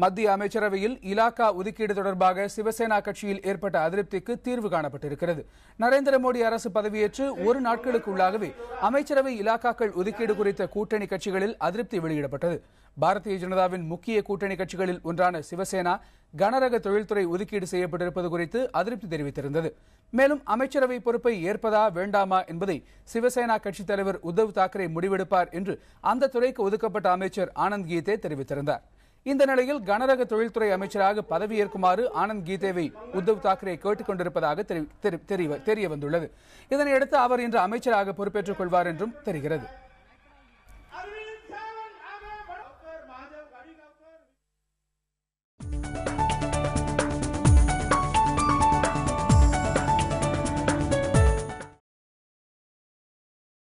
மத்திய அமைச்சரவையில் இலாகா ஒதுக்கீடு தொடர்பாக சிவசேனா கட்சியில் ஏற்பட்ட அதிருப்திக்கு தீர்வு காணப்பட்டிருக்கிறது. நரேந்திர மோடி அரசு பதவியேற்று ஒரு நாட்களுக்குள்ளாகவே அமைச்சரவை இலாக்காக்கள் ஒதுக்கீடு குறித்த கூட்டணி கட்சிகளில் அதிருப்தி வெளியிடப்பட்டது. பாரதிய ஜனதாவின் முக்கிய கூட்டணி கட்சிகளில் ஒன்றான சிவசேனா கனரக தொழில்துறை ஒதுக்கீடு செய்யப்பட்டிருப்பது குறித்து அதிருப்தி தெரிவித்திருந்தது. மேலும் அமைச்சரவை பொறுப்பை ஏற்பதா வேண்டாமா என்பதை சிவசேனா கட்சித் தலைவர் உத்தவ் தாக்கரே முடிவெடுப்பார் என்று அந்த துறைக்கு ஒதுக்கப்பட்ட அமைச்சர் ஆனந்த் கீதே தெரிவித்திருந்தார். இந்த நிலையில் கனரக தொழில்துறை அமைச்சராக பதவியேற்குமாறு ஆனந்த் கீதேவை உத்தவ் தாக்கரே கேட்டுக் கொண்டிருப்பதாக தெரிய வந்துள்ளது. இதனையடுத்து அவர் இன்று அமைச்சராக பொறுப்பேற்றுக் கொள்வார் என்றும் தெரிகிறது.